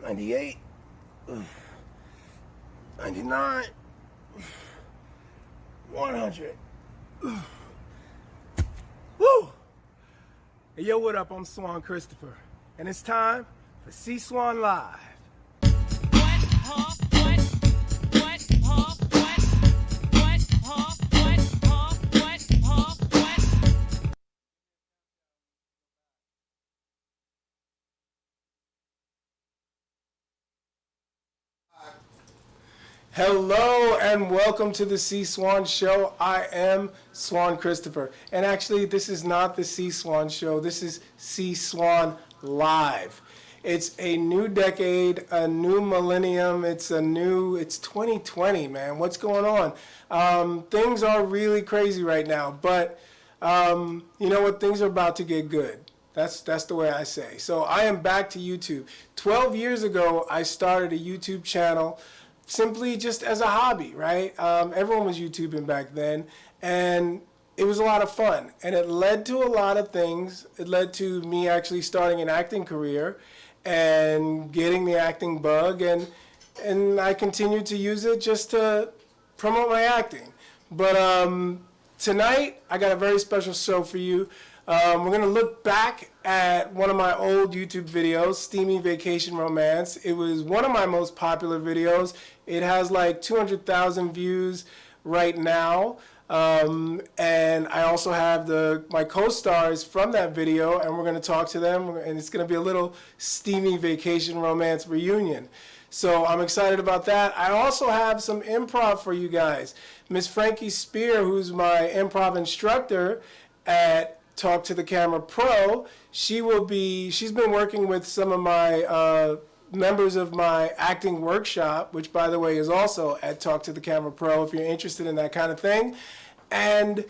98, 99, 100. Woo! Hey, yo, what up? I'm Swann Christopher, and it's time for SeeSwann Live. Hello and welcome to the SeeSwann Show. I am Swann Christopher. And actually, this is not the SeeSwann Show. This is SeeSwann Live. It's a new decade, a new millennium. It's 2020, man. What's going on? Things are really crazy right now. But you know what? Things are about to get good. That's the way I say. So I am back to YouTube. 12 years ago, I started a YouTube channel simply just as a hobby, right? Everyone was YouTubing back then, and it was a lot of fun. And it led to a lot of things. It led to me actually starting an acting career and getting the acting bug, and I continued to use it just to promote my acting. But tonight, I got a very special show for you. We're going to look back at one of my old YouTube videos, Steamy Vacation Romance. It was one of my most popular videos. It has like 200,000 views right now. And I also have my co-stars from that video, and we're going to talk to them. And it's going to be a little Steamy Vacation Romance reunion. So I'm excited about that. I also have some improv for you guys. Miss Frankie Spear, who's my improv instructor at Talk to the Camera Pro, she's been working with some of my members of my acting workshop, which by the way is also at Talk to the Camera Pro if you're interested in that kind of thing. And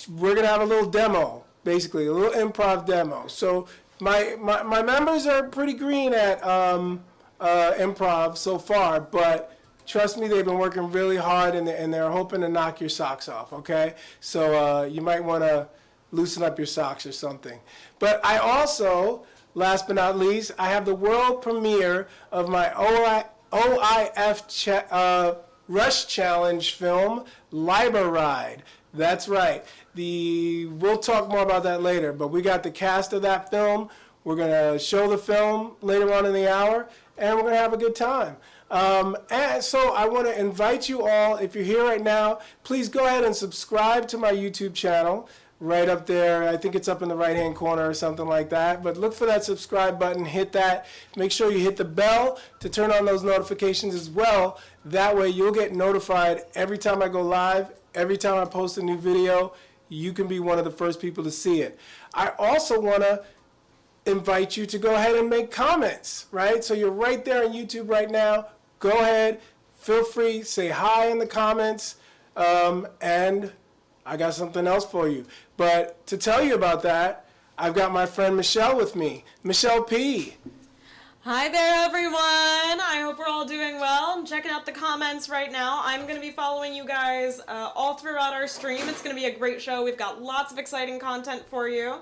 we're gonna have a little demo, basically a little improv demo. So my members are pretty green at improv so far, but trust me, they've been working really hard, and they're hoping to knock your socks off, okay? So you might want to loosen up your socks or something. But I also, last but not least, I have the world premiere of my OIF Rush Challenge film, Lÿber Ride. That's right. We'll talk more about that later, but we got the cast of that film. We're going to show the film later on in the hour, and we're going to have a good time. And so I want to invite you all, if you're here right now, please go ahead and subscribe to my YouTube channel. Right up there, I think it's up in the right hand corner or something like that, but look for that subscribe button, hit that, make sure you hit the bell to turn on those notifications as well. That way you'll get notified every time I go live, every time I post a new video. You can be one of the first people to see it. I also want to invite you to go ahead and make comments, right? So you're right there on YouTube right now. Go ahead, feel free, say hi in the comments, and I got something else for you. But to tell you about that, I've got my friend Michelle with me. Michelle P. Hi there, everyone. I hope we're all doing well. I'm checking out the comments right now. I'm going to be following you guys all throughout our stream. It's going to be a great show. We've got lots of exciting content for you.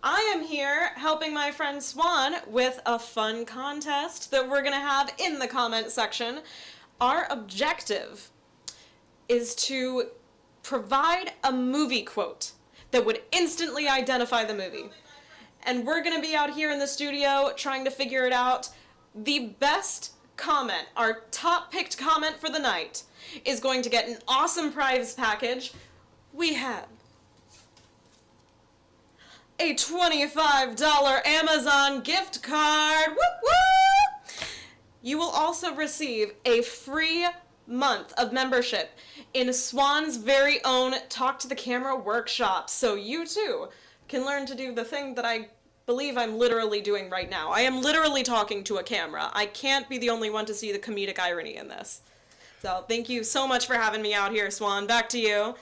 I am here helping my friend Swann with a fun contest that we're going to have in the comment section. Our objective is to provide a movie quote that would instantly identify the movie. And we're going to be out here in the studio trying to figure it out. The best comment, our top picked comment for the night, is going to get an awesome prize package. We have a $25 Amazon gift card. Whoop, whoop! You will also receive a free month of membership in Swann's very own Talk to the Camera workshop, so you too can learn to do the thing that I believe I'm literally doing right now. I am literally talking to a camera. I can't be the only one to see the comedic irony in this. So thank you so much for having me out here, Swann. Back to you.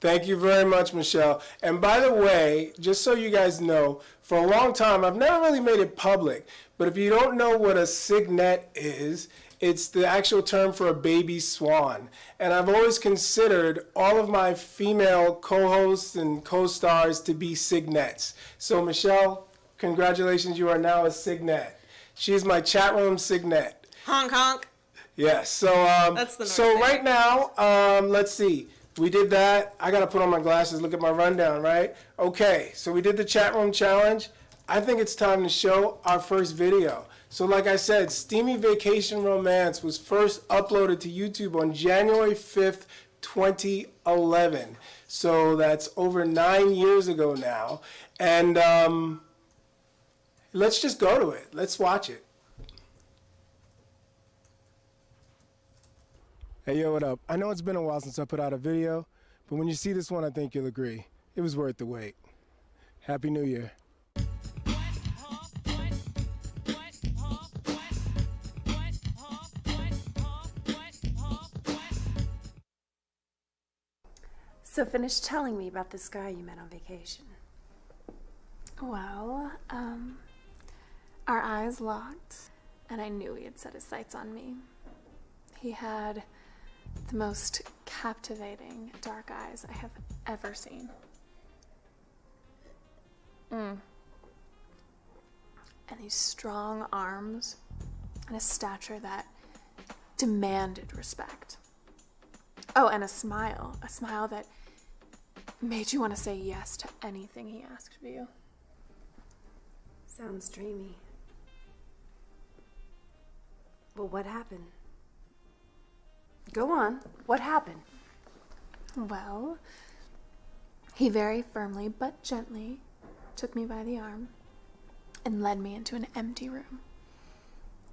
Thank you very much, Michelle. And by the way, just so you guys know, for a long time, I've never really made it public, but if you don't know what a signet is, it's the actual term for a baby swan. And I've always considered all of my female co-hosts and co-stars to be signets. So Michelle, congratulations, you are now a signet. She is my chat room signet. Honk honk. Yes. So That's the so right now, let's see. We did that. I gotta put on my glasses. Look at my rundown, right? Okay. So we did the chat room challenge. I think it's time to show our first video. So like I said, Steamy Vacation Romance was first uploaded to YouTube on January 5th, 2011. So that's over 9 years ago now. And let's just go to it. Let's watch it. Hey, yo, what up? I know it's been a while since I put out a video, but when you see this one, I think you'll agree. It was worth the wait. Happy New Year. So finish telling me about this guy you met on vacation. Well, our eyes locked, and I knew he had set his sights on me. He had the most captivating dark eyes I have ever seen. And these strong arms, and a stature that demanded respect. Oh, and a smile that made you want to say yes to anything he asked of you. Sounds dreamy. Well, what happened? Go on. What happened? Well, he very firmly but gently took me by the arm and led me into an empty room.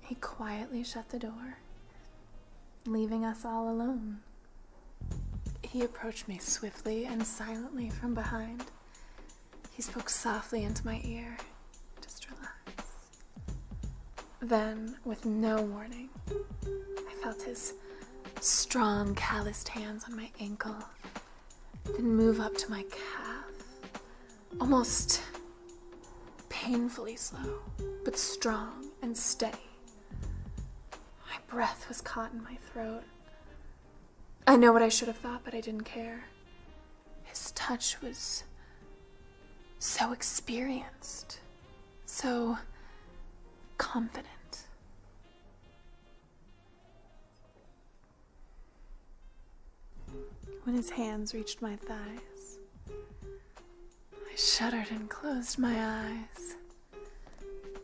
He quietly shut the door, leaving us all alone. He approached me swiftly and silently from behind. He spoke softly into my ear. Just relax. Then, with no warning, I felt his strong, calloused hands on my ankle, then move up to my calf, almost painfully slow, but strong and steady. My breath was caught in my throat. I know what I should have thought, but I didn't care. His touch was so experienced, so confident. When his hands reached my thighs, I shuddered and closed my eyes.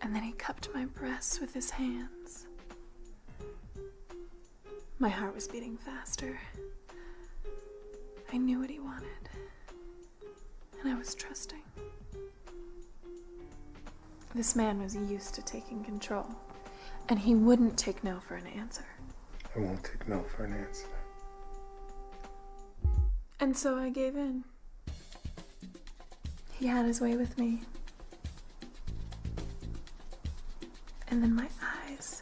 And then he cupped my breasts with his hands. My heart was beating faster. I knew what he wanted, and I was trusting. This man was used to taking control, and he wouldn't take no for an answer. I won't take no for an answer. And so I gave in. He had his way with me. And then my eyes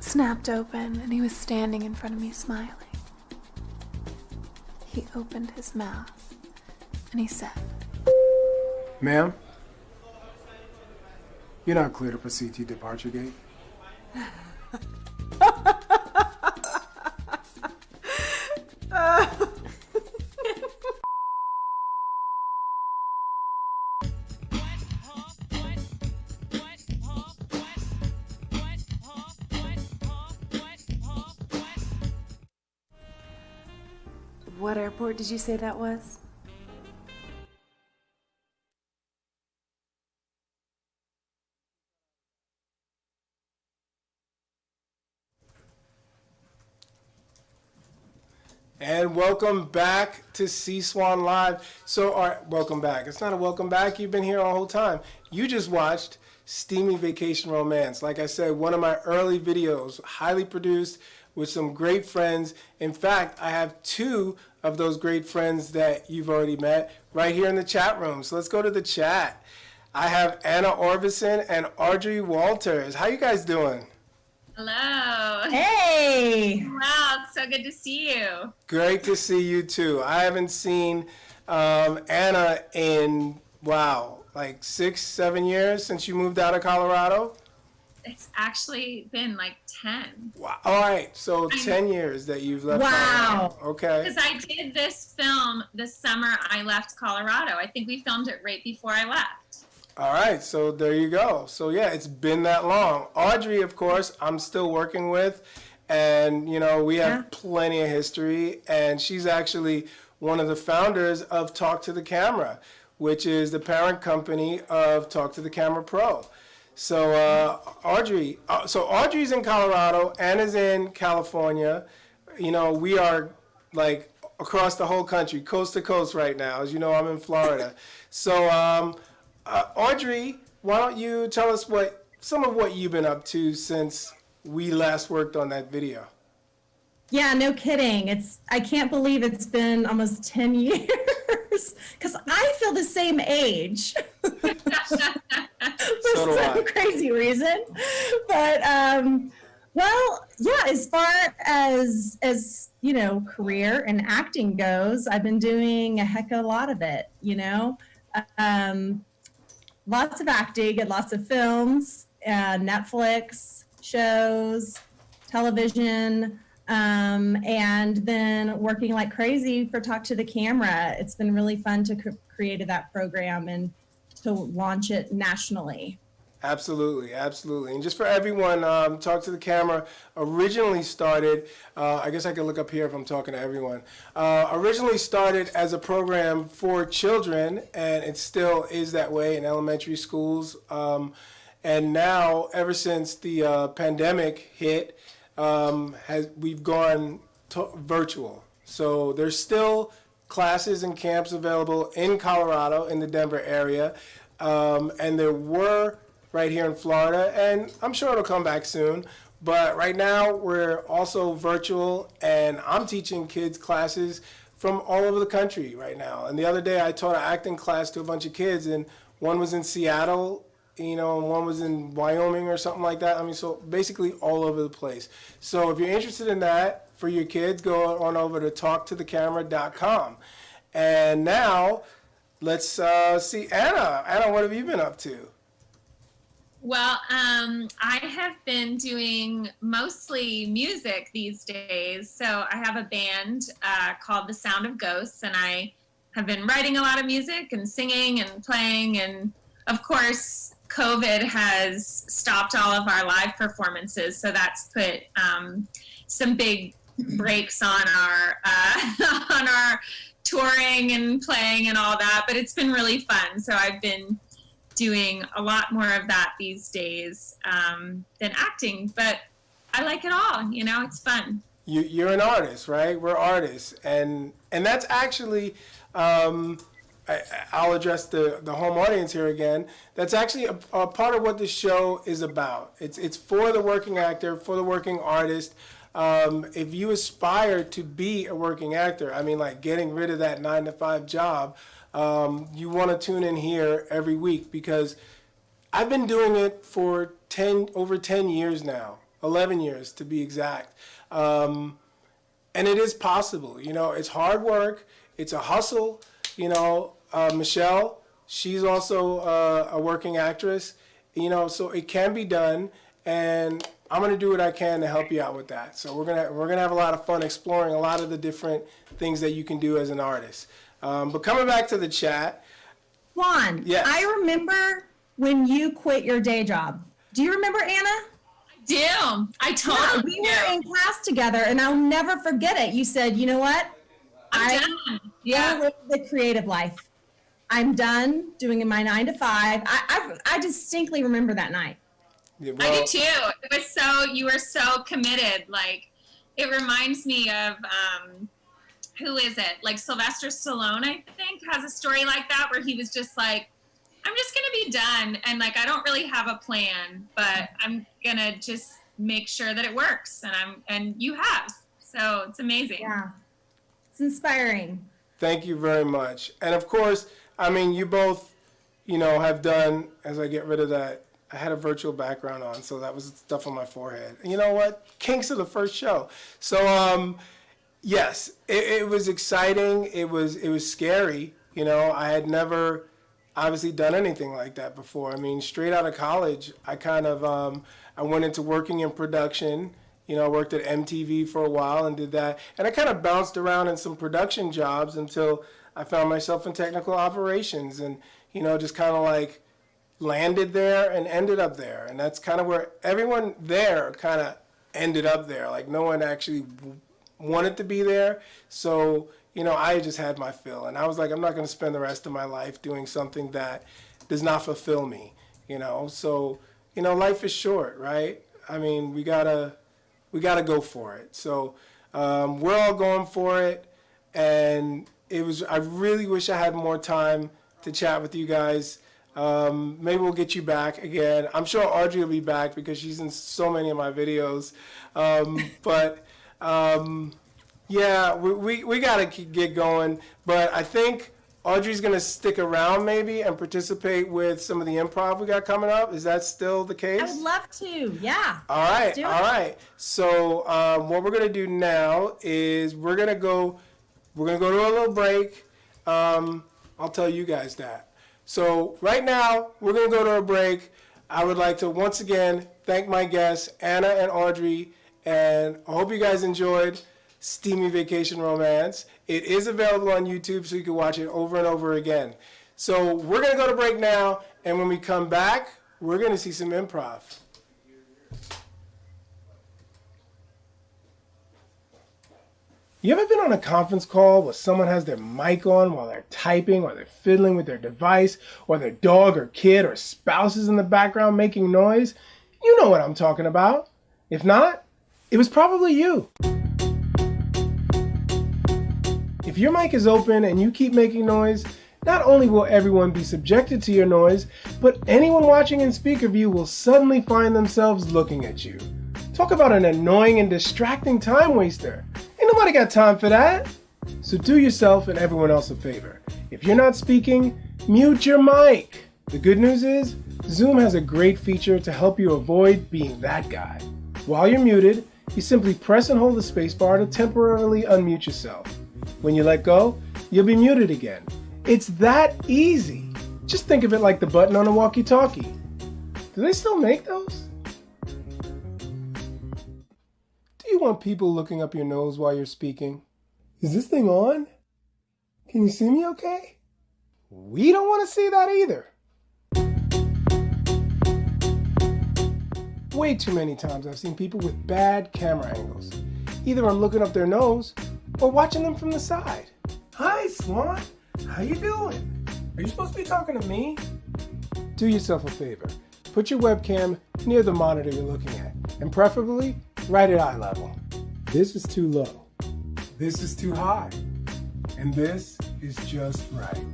snapped open, and he was standing in front of me smiling. He opened his mouth, and he said, Ma'am, you're not cleared to proceed to your departure gate. What airport did you say that was? And welcome back to SeeSwann Live. So, all right, welcome back. It's not a welcome back. You've been here all the whole time. You just watched Steamy Vacation Romance. Like I said, one of my early videos, highly produced with some great friends. In fact, I have two of those great friends that you've already met right here in the chat room. So let's go to the chat. I have Anna Orbison and Audrey Walters. How you guys doing? Hello. Hey! Wow, it's so good to see you. Great to see you too. I haven't seen Anna in, wow, like 6-7 years since you moved out of Colorado? It's actually been like 10. Wow. All right, so 10 years that you've left Wow. Colorado. Okay. Because I did this film the summer I left Colorado. I think we filmed it right before I left. All right, so there you go. So yeah, it's been that long. Audrey, of course, I'm still working with, and you know, we have plenty of history, and she's actually one of the founders of Talk to the Camera, which is the parent company of Talk to the Camera Pro. So Audrey's in Colorado, Anna's in California. You know, we are like across the whole country, coast to coast right now. As you know, I'm in Florida. So Audrey, why don't you tell us some of what you've been up to since we last worked on that video? Yeah, no kidding. I can't believe it's been almost 10 years because I feel the same age for some crazy reason. But well, yeah, as far as you know, career and acting goes, I've been doing a heck of a lot of it, you know. Lots of acting and lots of films, Netflix shows, television, and then working like crazy for Talk to the Camera. It's been really fun to create that program and to launch it nationally. Absolutely, absolutely. And just for everyone, Talk to the Camera originally started, I guess I could look up here if I'm talking to everyone, originally started as a program for children, and it still is that way in elementary schools. And now, ever since the pandemic hit, we've gone virtual. So there's still classes and camps available in Colorado, in the Denver area, and there were right here in Florida, and I'm sure it'll come back soon. But right now, we're also virtual, and I'm teaching kids classes from all over the country right now. And the other day, I taught an acting class to a bunch of kids, and one was in Seattle, you know, and one was in Wyoming or something like that. I mean, so basically all over the place. So if you're interested in that for your kids, go on over to talktothecamera.com. And now, let's see Anna. Anna, what have you been up to? Well, I have been doing mostly music these days. So I have a band called The Sound of Ghosts, and I have been writing a lot of music and singing and playing. And of course, COVID has stopped all of our live performances. So that's put some big brakes on our touring and playing and all that. But it's been really fun. So I've been doing a lot more of that these days than acting, but I like it all. You know, it's fun. You're an artist, right? We're artists, and that's actually I'll address the home audience here again. That's actually a part of what the show is about. It's for the working actor, for the working artist. If you aspire to be a working actor, I mean, like getting rid of that 9-to-5 job, you want to tune in here every week, because I've been doing it for over 10 years now, 11 years to be exact. And it is possible, you know, it's hard work, it's a hustle, you know. Michelle, she's also a working actress, you know, so it can be done, and I'm going to do what I can to help you out with that. So we're gonna have a lot of fun exploring a lot of the different things that you can do as an artist. But coming back to the chat. Swann, yes. I remember when you quit your day job. Do you remember, Anna? I do. I totally We were in class together, and I'll never forget it. You said, you know what? I'm done. Yeah. I live the creative life. I'm done doing my 9-to-5. I distinctly remember that night. Yeah, well, I do too. It was you were so committed. Like, it reminds me of, who is it? Like Sylvester Stallone, I think, has a story like that where he was just like, I'm just going to be done. And like, I don't really have a plan, but I'm going to just make sure that it works. And you have. So it's amazing. Yeah. It's inspiring. Thank you very much. And of course, I mean, you both, you know, have done, as I get rid of that, I had a virtual background on, so that was stuff on my forehead. And you know what? Kinks of the first show. So, yes, it was exciting. It was scary. You know, I had never obviously done anything like that before. I mean, straight out of college, I kind of, I went into working in production. You know, I worked at MTV for a while and did that. And I kind of bounced around in some production jobs until I found myself in technical operations, and, you know, just kind of like landed there and ended up there. And that's kind of where everyone there kind of ended up there. Like no one actually wanted to be there. So, you know, I just had my fill. And I was like, I'm not going to spend the rest of my life doing something that does not fulfill me, you know. So, you know, life is short, right? I mean, we gotta go for it. So we're all going for it. And I really wish I had more time to chat with you guys. Maybe we'll get you back again. I'm sure Audrey will be back because she's in so many of my videos. Yeah, we got to get going. But I think Audrey's going to stick around maybe and participate with some of the improv we got coming up. Is that still the case? I would love to, yeah. All right. So what we're going to do now is we're going to go to a little break. I'll tell you guys that. So right now, we're going to go to a break. I would like to once again thank my guests, Anna and Audrey, and I hope you guys enjoyed Steamy Vacation Romance. It is available on YouTube, so you can watch it over and over again. So we're going to go to break now, and when we come back, we're going to see some improv. You ever been on a conference call where someone has their mic on while they're typing or they're fiddling with their device or their dog or kid or spouse is in the background making noise? You know what I'm talking about. If not, it was probably you. If your mic is open and you keep making noise, not only will everyone be subjected to your noise, but anyone watching in speaker view will suddenly find themselves looking at you. Talk about an annoying and distracting time waster. Ain't nobody got time for that. So do yourself and everyone else a favor. If you're not speaking, mute your mic. The good news is, Zoom has a great feature to help you avoid being that guy. While you're muted, you simply press and hold the spacebar to temporarily unmute yourself. When you let go, you'll be muted again. It's that easy. Just think of it like the button on a walkie-talkie. Do they still make those? Do you want people looking up your nose while you're speaking? Is this thing on? Can you see me okay? We don't want to see that either. Way too many times I've seen people with bad camera angles. Either I'm looking up their nose or watching them from the side. Hi, Swann. How you doing? Are you supposed to be talking to me? Do yourself a favor. Put your webcam near the monitor you're looking at, and preferably right at eye level. This is too low. This is too high. And this is just right.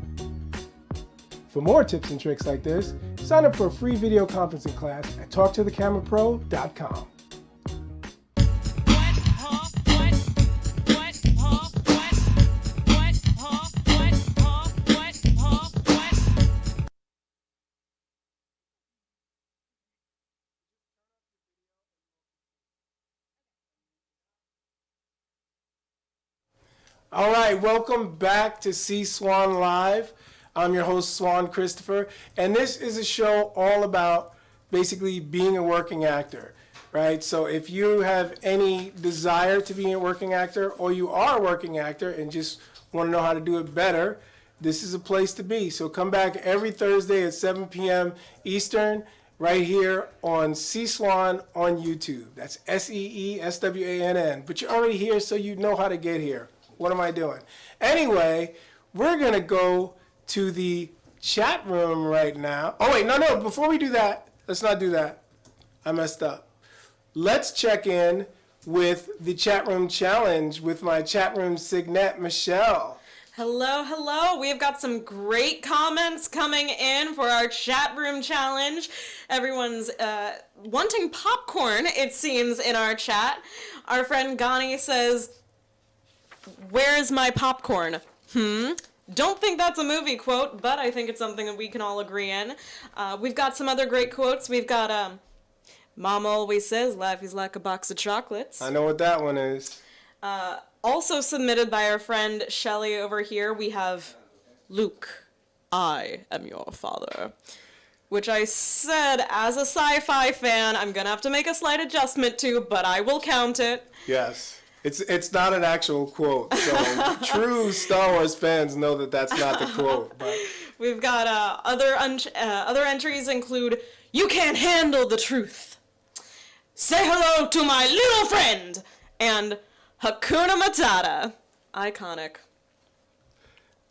For more tips and tricks like this, sign up for a free video conferencing class at TalkToTheCameraPro.com. All right, welcome back to SeeSwann Live. I'm your host, Swann Christopher, and this is a show all about basically being a working actor, right? So if you have any desire to be a working actor, or you are a working actor and just want to know how to do it better, this is a place to be. So come back every Thursday at 7 p.m. Eastern, right here on SeeSwann on YouTube. That's SeeSwann. But you're already here, so you know how to get here. What am I doing? Anyway, we're going to go to the chat room right now. Oh, wait, no. Before we do that, let's not do that. I messed up. Let's check in with the chat room challenge with my chat room signet, Michelle. Hello. We've got some great comments coming in for our chat room challenge. Everyone's wanting popcorn, it seems, in our chat. Our friend Ghani says, "Where's my popcorn? Don't think that's a movie quote, but I think it's something that we can all agree in. We've got some other great quotes. We've got, Mom always says life is like a box of chocolates. I know what that one is. Also submitted by our friend Shelly over here, we have, Luke, I am your father. Which I said, as a sci-fi fan, I'm gonna have to make a slight adjustment to, but I will count it. Yes. It's not an actual quote, so true Star Wars fans know that that's not the quote. We've got other entries include "You Can't Handle the Truth," "Say Hello to My Little Friend," and "Hakuna Matata." Iconic.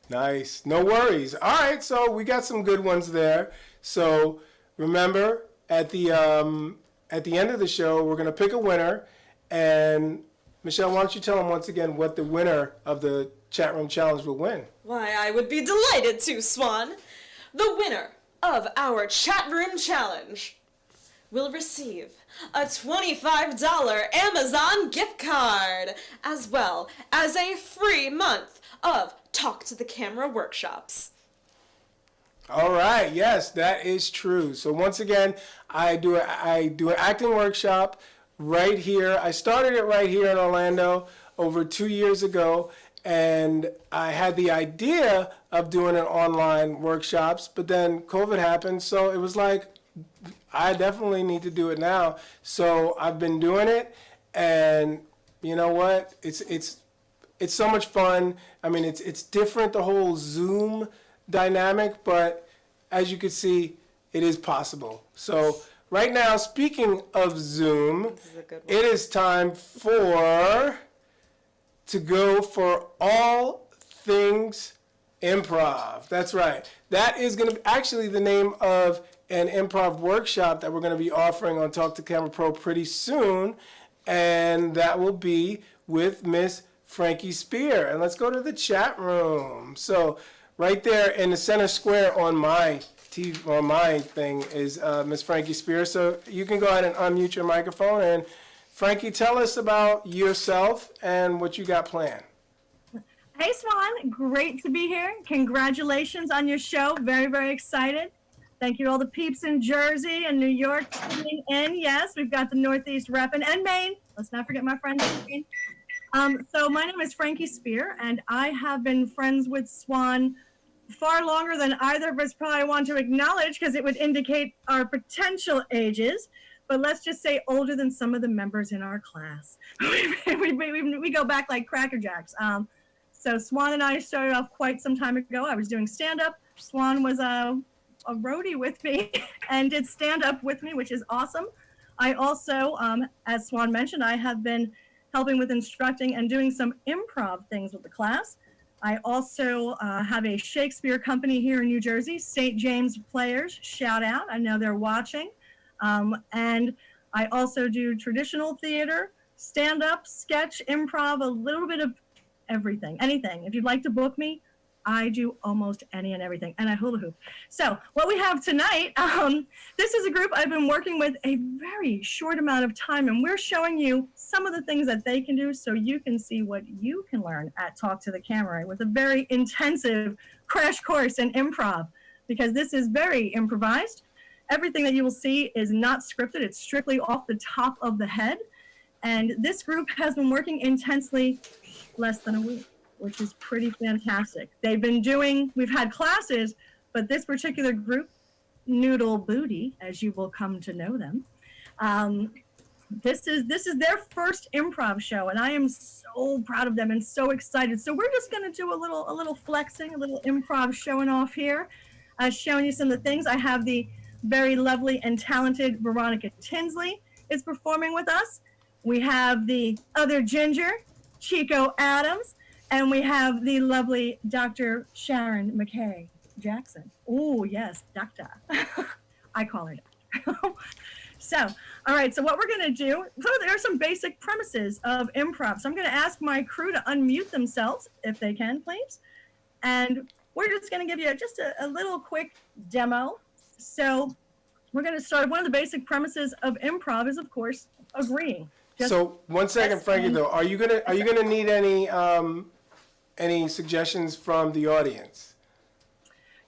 Nice. No worries. All right, so we got some good ones there. So remember, at the end of the show, we're going to pick a winner. And Michelle, why don't you tell them once again what the winner of the chat room challenge will win? Why, I would be delighted to, Swann. The winner of our chat room challenge will receive a $25 Amazon gift card, as well as a free month of Talk to the Camera workshops. All right, yes, that is true. So once again, I do an acting workshop right here. I started it right here in Orlando over 2 years ago, and I had the idea of doing an online workshops, but then COVID happened, so it was like, I definitely need to do it now. So I've been doing it, and you know what? It's so much fun. I mean, it's different, the whole Zoom dynamic, but as you can see, it is possible. So right now, speaking of Zoom, it is time to go for all things improv. That's right. That is going to be actually the name of an improv workshop that we're going to be offering on Talk to Camera Pro pretty soon, and that will be with Miss Frankie Spear. And let's go to the chat room. So right there in the center square on my TV, on my thing is Miss Frankie Spear. So you can go ahead and unmute your microphone. And Frankie, tell us about yourself and what you got planned. Hey Swann, great to be here. Congratulations on your show. Very, very excited. Thank you to all the peeps in Jersey and New York tuning in. Yes, we've got the Northeast repping and Maine. Let's not forget my friends in Maine. So my name is Frankie Spear, and I have been friends with Swann far longer than either of us probably want to acknowledge, because it would indicate our potential ages. But let's just say older than some of the members in our class. we go back like Cracker Jacks. So Swann and I started off quite some time ago. I was doing stand-up. Swann was a roadie with me and did stand-up with me, which is awesome. I also, as Swann mentioned, I have been helping with instructing and doing some improv things with the class. I also have a Shakespeare company here in New Jersey, St. James Players, shout out, I know they're watching. And I also do traditional theater, stand-up, sketch, improv, a little bit of everything, anything. If you'd like to book me, I do almost any and everything, and I hula hoop. So what we have tonight, this is a group I've been working with a very short amount of time, and we're showing you some of the things that they can do so you can see what you can learn at Talk to the Camera with a very intensive crash course in improv, because this is very improvised. Everything that you will see is not scripted. It's strictly off the top of the head. And this group has been working intensely less than a week, which is pretty fantastic. They've been doing, we've had classes, but this particular group, Noodle Booty, as you will come to know them, this is their first improv show, and I am so proud of them and so excited. So we're just going to do a little flexing, a little improv showing off here, showing you some of the things. I have the very lovely and talented Veronica Tinsley is performing with us. We have the other ginger, Chico Adams, and we have the lovely Dr. Sharon McKay-Jackson. Oh, yes, doctor. I call her doctor. So, all right, so what we're going to do, so there are some basic premises of improv. So I'm going to ask my crew to unmute themselves, if they can, please. And we're just going to give you just a little quick demo. So we're going to start. One of the basic premises of improv is, of course, agreeing. So 1 second, Frankie, though, are you gonna need any suggestions from the audience?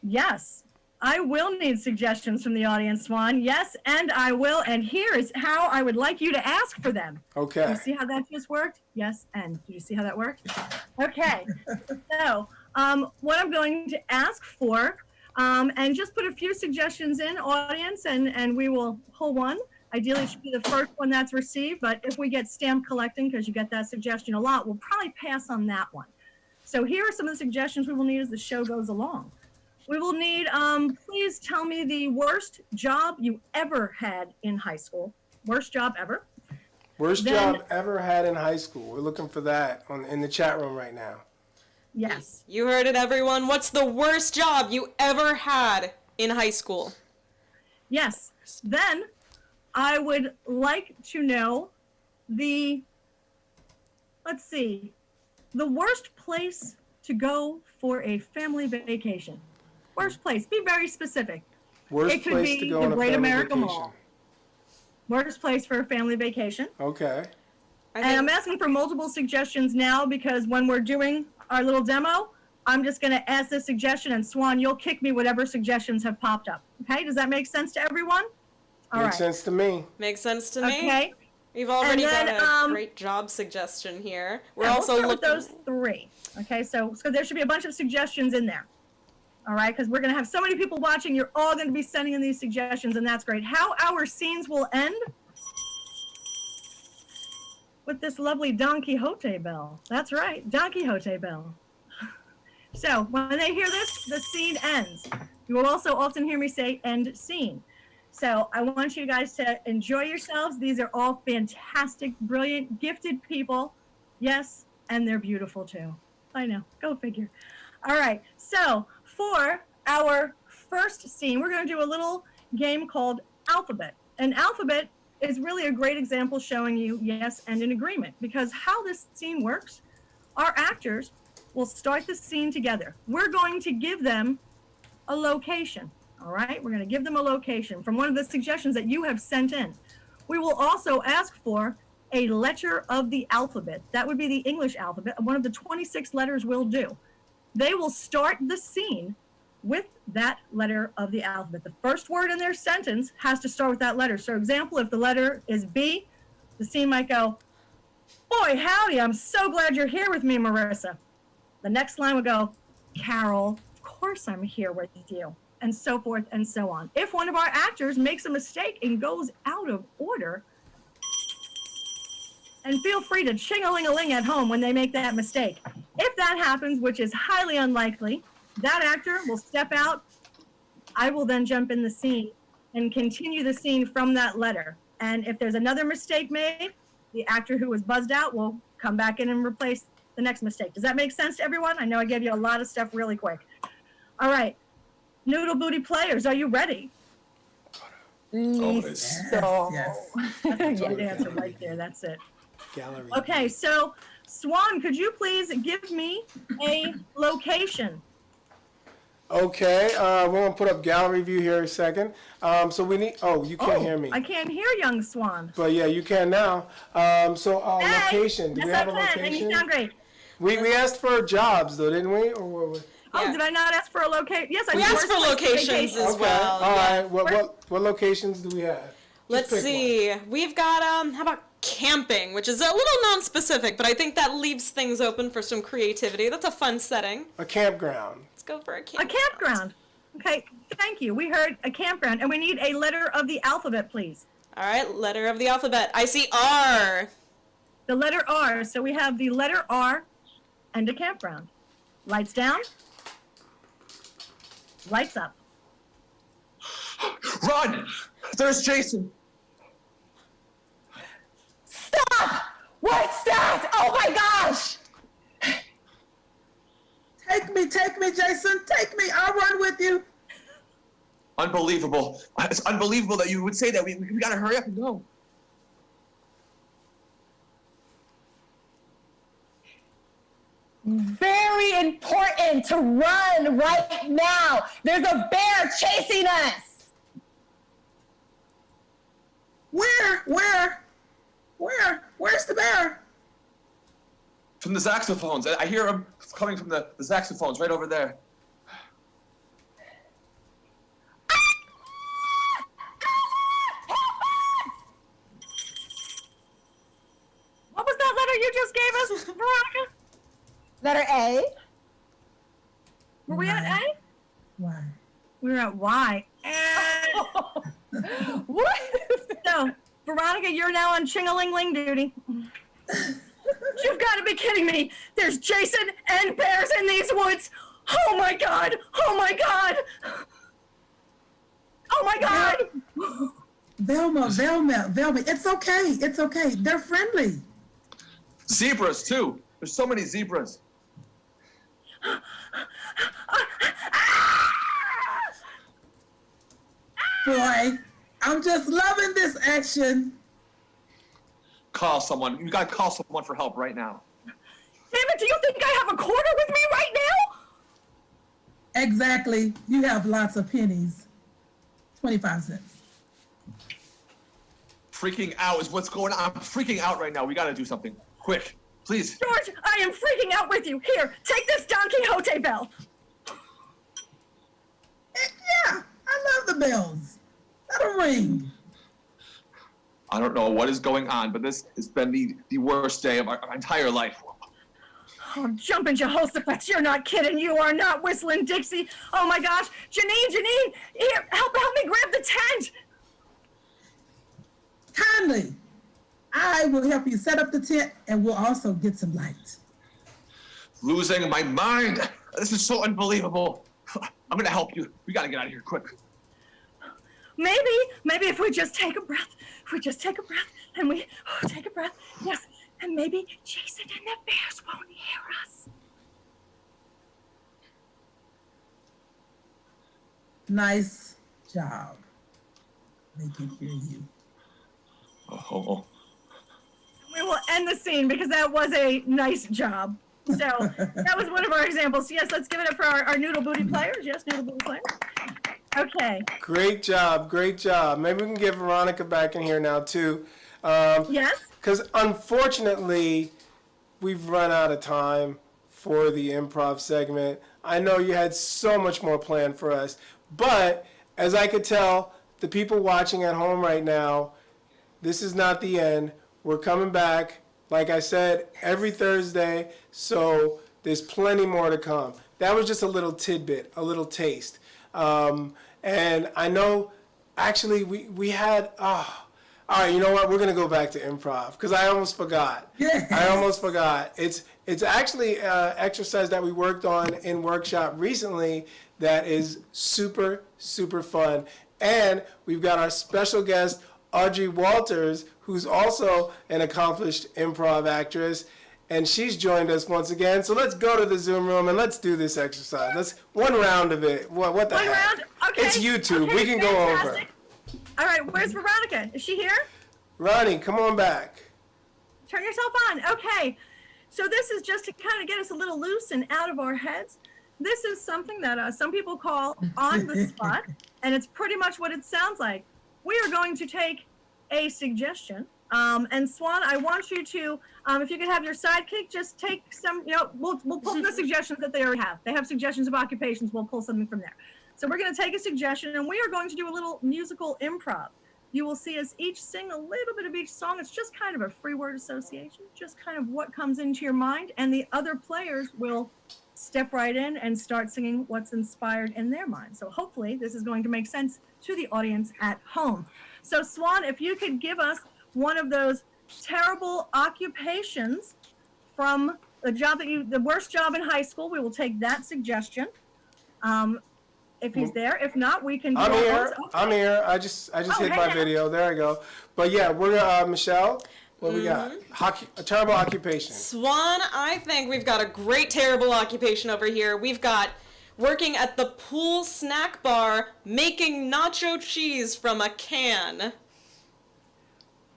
Yes, I will need suggestions from the audience, Swann. Yes, and I will. And here is how I would like you to ask for them. Okay. You see how that just worked? Yes, and do you see how that worked? Okay. So what I'm going to ask for, and just put a few suggestions in, audience, and we will pull one. Ideally, it should be the first one that's received, but if we get stamp collecting, because you get that suggestion a lot, we'll probably pass on that one. So here are some of the suggestions we will need as the show goes along. We will need, please tell me the worst job you ever had in high school. Worst job ever. Worst job ever had in high school. We're looking for that in the chat room right now. Yes. You heard it, everyone. What's the worst job you ever had in high school? Yes. Then I would like to know the worst place to go for a family vacation. Worst place. Be very specific. Worst It could place be to go the on a Great family America vacation. Mall. Worst place for a family vacation. Okay. And I'm asking for multiple suggestions now because when we're doing our little demo, I'm just going to ask this suggestion, and Swann, you'll kick me whatever suggestions have popped up. Okay? Does that make sense to everyone? All right. Makes sense to me. Makes sense to me. Okay. We've already And then, got a great job suggestion here. We're Yeah, also we'll start looking. with those three. Okay, so there should be a bunch of suggestions in there. All right, because we're going to have so many people watching. You're all going to be sending in these suggestions, and that's great. How our scenes will end with this lovely Don Quixote bell. That's right, Don Quixote bell. So when they hear this, the scene ends. You will also often hear me say end scene. So I want you guys to enjoy yourselves. These are all fantastic, brilliant, gifted people. Yes, and they're beautiful too. I know, go figure. All right, so for our first scene, we're going to do a little game called Alphabet. And Alphabet is really a great example showing you yes and an agreement, because how this scene works, our actors will start the scene together. We're going to give them a location. All right, we're going to give them a location from one of the suggestions that you have sent in. We will also ask for a letter of the alphabet. That would be the English alphabet. One of the 26 letters will do. They will start the scene with that letter of the alphabet. The first word in their sentence has to start with that letter. So, example, if the letter is B, the scene might go, "Boy, howdy, I'm so glad you're here with me, Marissa." The next line would go, "Carol, of course I'm here with you," and so forth and so on. If one of our actors makes a mistake and goes out of order, and feel free to ching-a-ling-a-ling at home when they make that mistake. If that happens, which is highly unlikely, that actor will step out. I will then jump in the scene and continue the scene from that letter. And if there's another mistake made, the actor who was buzzed out will come back in and replace the next mistake. Does that make sense to everyone? I know I gave you a lot of stuff really quick. All right. Noodle Booty players, are you ready? Yes. That's a good answer right there. That's it. Gallery. Okay, so Swann, could you please give me a location? Okay, we're going to put up gallery view here a second. So we need, you can't hear me. I can't hear young Swann. But yeah, you can now. Location. Do Yes, we have a I can, and you location? sound great. We asked for jobs though, didn't we? Or what? Oh, Yeah. did I not ask for a location? Yes, I We did. asked for locations as Okay. well. All yeah. right. What locations do we have? Let's pick see. We've got how about camping, which is a little non-specific, but I think that leaves things open for some creativity. That's a fun setting. A campground. Let's go for a A campground. campground. Okay, thank you. We heard a campground, and we need a letter of the alphabet, please. All right, letter of the alphabet. I see R. The letter R. So we have the letter R and a campground. Lights down. Lights up. Run! There's Jason. Stop! What's that? Oh my gosh! Take me, Jason. Take me. I'll run with you. Unbelievable. It's unbelievable that you would say that. We gotta hurry up and go. Very important to run right now. There's a bear chasing us. Where's the bear? From the saxophones. I hear him coming from the saxophones right over there. What was that letter you just gave us, Veronica? Letter A. Were we at A? Why? We were at Y. What? So, Veronica, you're now on ching-a-ling-ling duty. You've got to be kidding me. There's Jason and bears in these woods. Oh my God! Oh my God! Oh my God! Velma, it's okay. It's okay. They're friendly. Zebras, too. There's so many zebras. Boy, I'm just loving this action. Call someone. You gotta call someone for help right now. Damn it, do you think I have a quarter with me right now? Exactly. You have lots of pennies. 25 cents. Freaking out is what's going on. I'm freaking out right now. We gotta do something. Quick, please. George, I am freaking out with you. Here, take this Don Quixote bell. Yeah, I love the bells. Let them ring. I don't know what is going on, but this has been the worst day of our entire life. Oh, jumping Jehoshaphat, you're not kidding. You are not whistling Dixie. Oh my gosh. Janine, here, help me grab the tent. Kindly. I will help you set up the tent and we'll also get some light. Losing my mind. This is so unbelievable. I'm gonna help you. We gotta get out of here quick. Maybe if we just take a breath, and we take a breath, yes, and maybe Jason and the bears won't hear us. Nice job. They can hear you. Oh. We will end the scene because that was a nice job. So that was one of our examples. Yes, let's give it up for our noodle booty players. Yes, noodle booty players. Okay. Great job. Maybe we can get Veronica back in here now too. Yes? Because unfortunately, we've run out of time for the improv segment. I know you had so much more planned for us, but as I could tell, the people watching at home right now, this is not the end. We're coming back, like I said, every Thursday, so there's plenty more to come. That was just a little tidbit, a little taste. And I know, actually, we had, all right, you know what? We're going to go back to improv because I almost forgot. Yes. I almost forgot. It's actually an exercise that we worked on in workshop recently that is super, super fun. And we've got our special guest, Audrey Walters, who's also an accomplished improv actress. And she's joined us once again. So let's go to the Zoom room and let's do this exercise. Let's one round of it. What the heck? One round? Okay. It's YouTube. Okay, we can fantastic. go over. All right, where's Veronica? Is she here? Ronnie, come on back. Turn yourself on. Okay. So this is just to kind of get us a little loose and out of our heads. This is something that some people call on the spot, and it's pretty much what it sounds like. We are going to take a suggestion. And Swann, I want you to, if you could have your sidekick, just take some, we'll pull from the suggestions that they already have. They have suggestions of occupations. We'll pull something from there. So we're going to take a suggestion, and we are going to do a little musical improv. You will see us each sing a little bit of each song. It's just kind of a free word association, just kind of what comes into your mind, and the other players will step right in and start singing what's inspired in their mind. So hopefully this is going to make sense to the audience at home. So Swann, if you could give us one of those terrible occupations from the worst job in high school, we will take that suggestion. If he's there, if not, we can. I'm here. I just hit my video. There I go. But yeah, we're Michelle. What we got? A terrible occupation. Swann, I think we've got a great terrible occupation over here. We've got working at the pool snack bar, making nacho cheese from a can.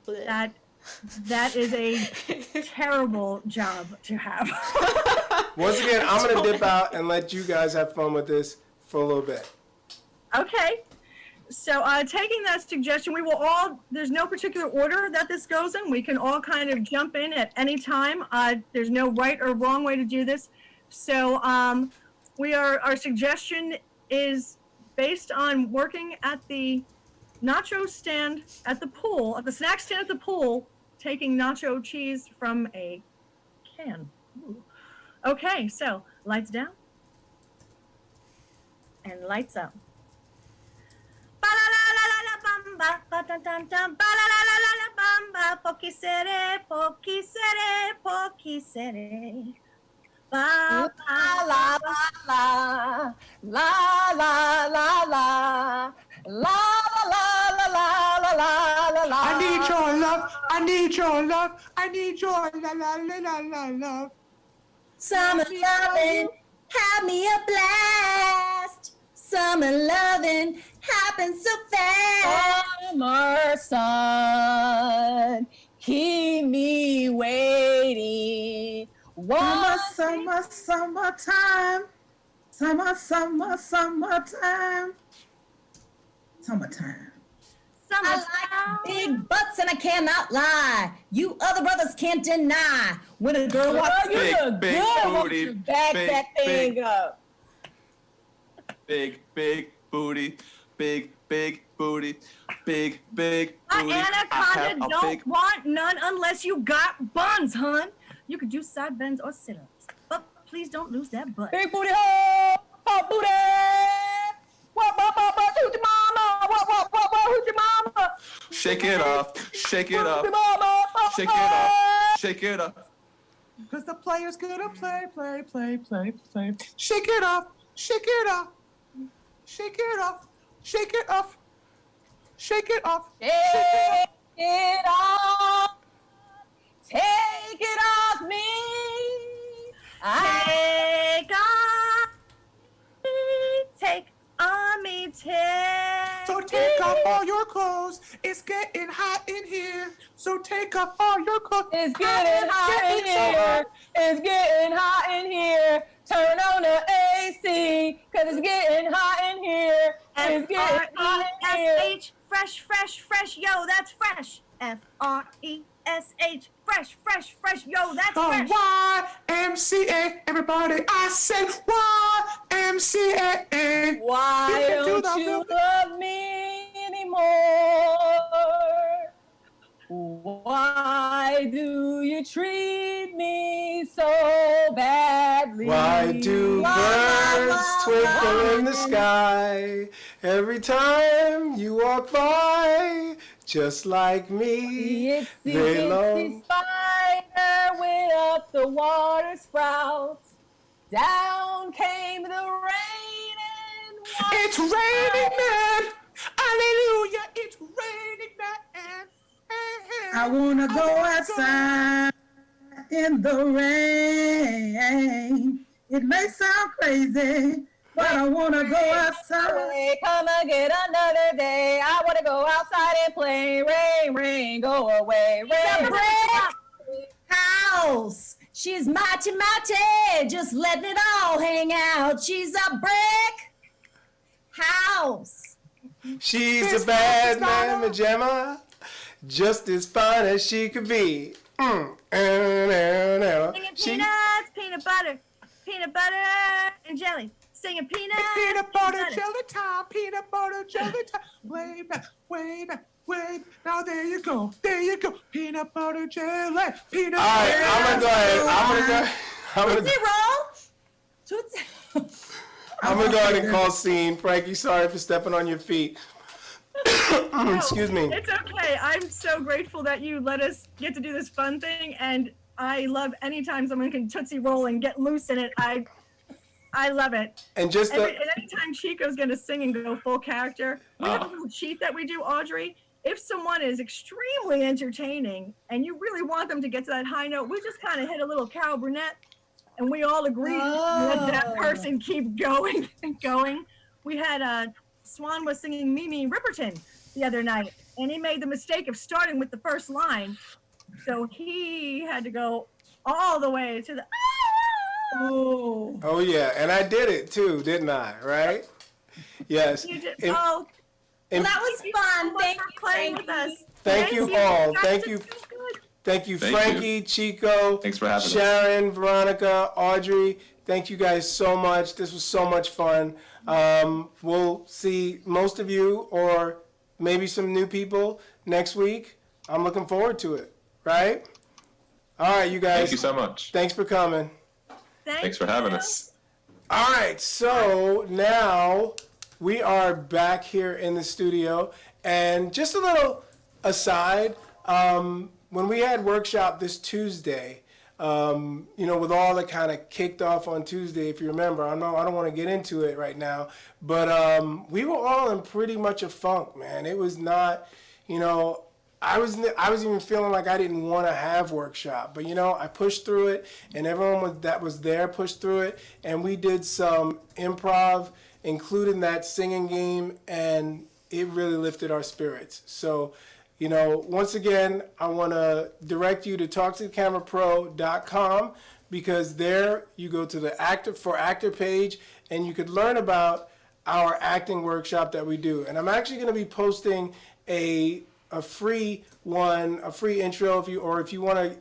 That is a terrible job to have. Once again, I'm going to dip out and let you guys have fun with this for a little bit. Okay. So taking that suggestion, we will all, there's no particular order that this goes in. We can all kind of jump in at any time. There's no right or wrong way to do this. So our suggestion is based on working at the nacho stand at the pool, at the snack stand at the pool, taking nacho cheese from a can. Ooh. Okay, so lights down and lights up. La la la la la la la la la la la la la la. I need your love. I need your love. I need your la la la la la love. Summer loving, have me a blast. Summer loving happens so fast. Summer sun, keep me waiting. Summertime. Summertime. I like big butts and I cannot lie. You other brothers can't deny. When a girl walks you look big good. Won't booty, you back big, that thing big. up. Big booty, big booty, big booty. Anaconda don't want none unless you got buns, hun. You could do side bends or sit-ups, but please don't lose that butt. Big booty ho, hot booty. What, who's your mama? What, who's your mama? Shake it off, shake it up, Who's your mama? shake it up, shake it up. Cause the player's gonna play. Shake it off, shake it off, shake it off, shake it off, shake it off. Take it off. Take it off me. Take on me, take on me, take. So take off all your clothes. It's getting hot in here. So take off all your clothes. It's getting hot in here. It's getting hot in here. Turn on the AC, cause it's getting hot in here. It's getting hot in here. F-R-E-S-H, fresh, yo, that's fresh. F-R-E-S-H, fresh, yo, that's fresh. YMCA, everybody, I said YMCA. Why don't you love me anymore? Why do you treat me so badly? Why do birds twinkle in the sky every time you walk by? Just like me, they long. Spider went up the water sprouts. Down came the rain and It's raining man. Hallelujah, it's raining man. I wanna go outside in the rain. It may sound crazy, but I wanna go outside. Come again another day. I wanna go outside and play. Rain, go away. Rain, House. She's mighty, just letting it all hang out. She's a brick house. She's a bad mamma jamma, just as fine as she could be. Singing She, peanuts, peanut butter and jelly. Singing peanuts, Peanut butter jelly time, peanut butter jelly time. Way back. Now there you go. Peanut butter jelly, peanut all right, butter. I'm gonna go ahead. I'm gonna go ahead and call scene. Frankie, sorry for stepping on your feet. Excuse me. It's okay. I'm so grateful that you let us get to do this fun thing, and I love anytime someone can Tootsie Roll and get loose in it. I love it. And just And anytime Chico's going to sing and go full character, we have a little cheat that we do, Audrey. If someone is extremely entertaining and you really want them to get to that high note, we just kind of hit a little Carol Burnett, and we all agree to let that person keep going and going. We had Swann was singing Mimi Ripperton the other night, and he made the mistake of starting with the first line. So he had to go all the way to the oh yeah, and I did it too, didn't I? Right? Yes. You did. Well, that was fun. Thank you for playing with us. Thank you all. Guys, Thank you. it's so good. Thank you, Thank Frankie, Chico, Thanks for having us. Sharon, Veronica, Audrey. Thank you guys so much. This was so much fun. We'll see most of you or maybe some new people next week. I'm looking forward to it, right? All right, you guys. Thank you so much. Thanks for coming. Thanks for having us. All right, so now we are back here in the studio. And just a little aside, when we had workshop this Tuesday, with all that kind of kicked off on Tuesday, if you remember. I don't want to get into it right now, but we were all in pretty much a funk, man. It was not, I was even feeling like I didn't want to have workshop, but I pushed through it, and everyone that was there pushed through it, and we did some improv, including that singing game, and it really lifted our spirits. So, once again, I want to direct you to talktothecamerapro.com, because there you go to the Actor page, and you could learn about our acting workshop that we do. And I'm actually going to be posting a free intro if you want to,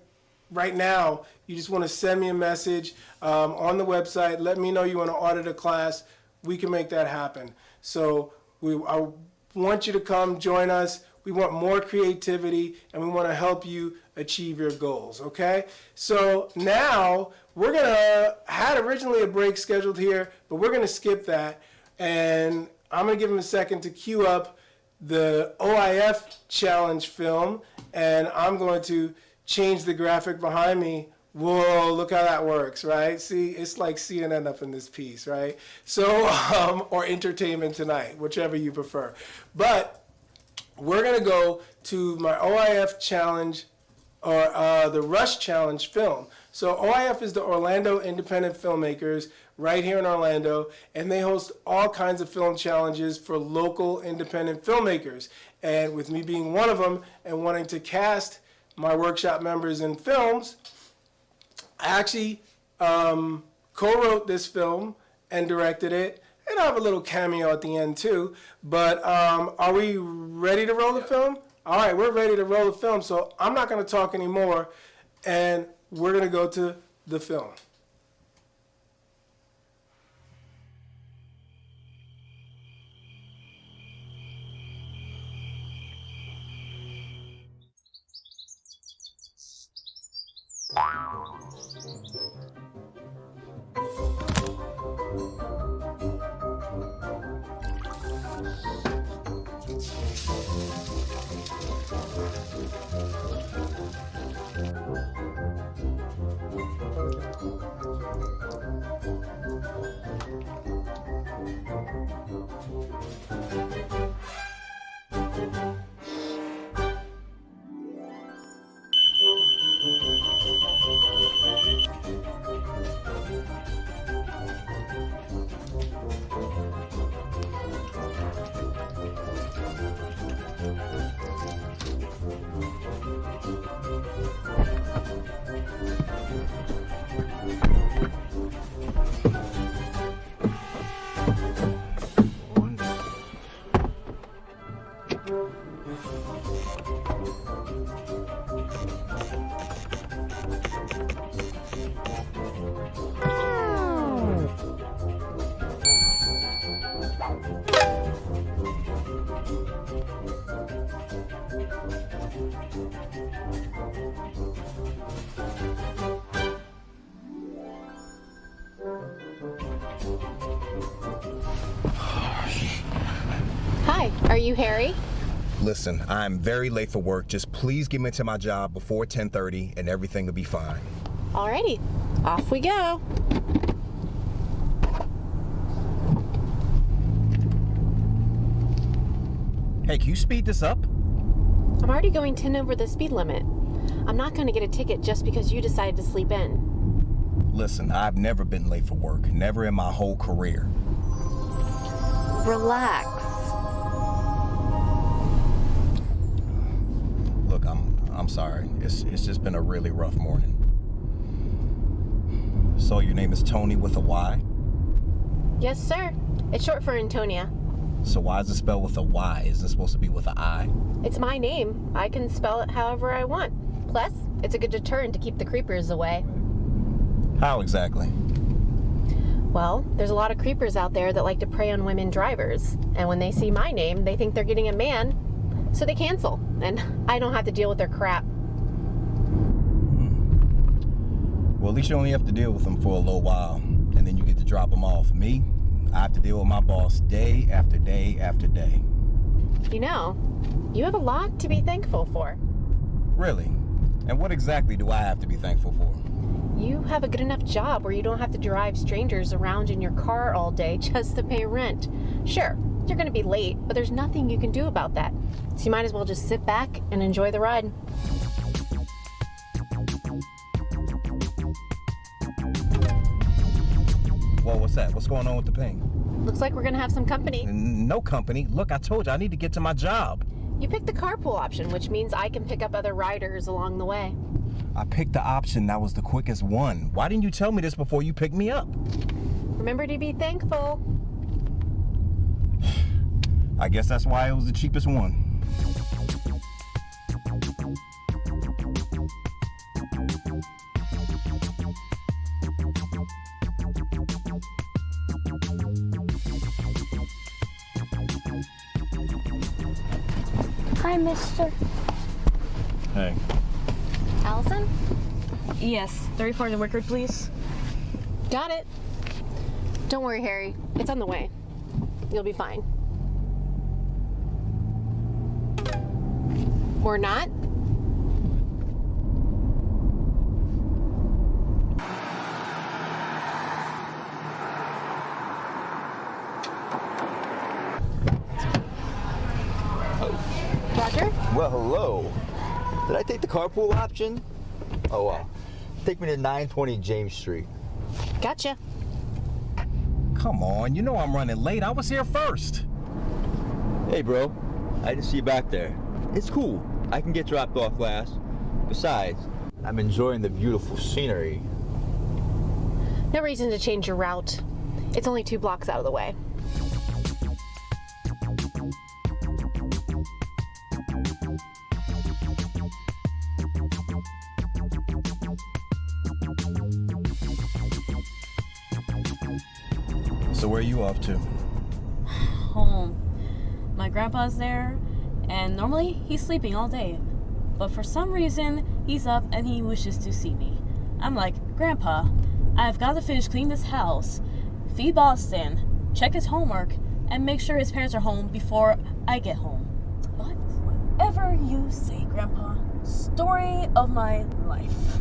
right now, you just want to send me a message on the website. Let me know you want to audit a class. We can make that happen. So I want you to come join us. We want more creativity, and we want to help you achieve your goals, okay? So now had originally a break scheduled here, but we're going to skip that, and I'm going to give them a second to queue up the OIF challenge film, and I'm going to change the graphic behind me. Whoa, look how that works, right? See, it's like CNN up in this piece, right? So, or Entertainment Tonight, whichever you prefer. But we're going to go to my OIF challenge, or the Rush challenge film. So OIF is the Orlando Independent Filmmakers right here in Orlando, and they host all kinds of film challenges for local independent filmmakers. And with me being one of them and wanting to cast my workshop members in films, I actually co-wrote this film and directed it, and I have a little cameo at the end too. But are we ready to roll the film? All right, we're ready to roll the film, so I'm not going to talk anymore, and we're going to go to the film. Hi, are you Harry? Listen, I'm very late for work. Just please get me to my job before 10:30 and everything will be fine. Alrighty, off we go. Hey, can you speed this up? I'm already going 10 over the speed limit. I'm not going to get a ticket just because you decided to sleep in. Listen, I've never been late for work. Never in my whole career. Relax. Look, I'm sorry. It's just been a really rough morning. So your name is Tony with a Y? Yes, sir. It's short for Antonia. So why is it spelled with a Y? Isn't it supposed to be with an I? It's my name. I can spell it however I want. Plus, it's a good deterrent to keep the creepers away. How exactly? Well, there's a lot of creepers out there that like to prey on women drivers. And when they see my name, they think they're getting a man, so they cancel. And I don't have to deal with their crap. Well, at least you only have to deal with them for a little while, and then you get to drop them off. Me, I have to deal with my boss day after day after day. You know, you have a lot to be thankful for. Really? And what exactly do I have to be thankful for? You have a good enough job where you don't have to drive strangers around in your car all day just to pay rent. Sure, you're gonna be late, but there's nothing you can do about that. So you might as well just sit back and enjoy the ride. Whoa, what's that? What's going on with the ping? Looks like we're gonna have some company. No company. Look, I told you, I need to get to my job. You picked the carpool option, which means I can pick up other riders along the way. I picked the option that was the quickest one. Why didn't you tell me this before you picked me up? Remember to be thankful. I guess that's why it was the cheapest one. Hi, mister. Hey. Allison? Yes, 34 the record, please. Got it. Don't worry, Harry. It's on the way. You'll be fine. Or not? Roger? Well, hello. Did I take the carpool option? Oh, wow. Take me to 920 James Street. Gotcha. Come on, you know I'm running late. I was here first. Hey, bro. I didn't see you back there. It's cool. I can get dropped off last. Besides, I'm enjoying the beautiful scenery. No reason to change your route. It's only 2 blocks out of the way. So where are you off to? Home. My grandpa's there, and normally he's sleeping all day. But for some reason, he's up and he wishes to see me. I'm like, Grandpa, I've got to finish cleaning this house, feed Boston, check his homework, and make sure his parents are home before I get home. But whatever you say, Grandpa. Story of my life.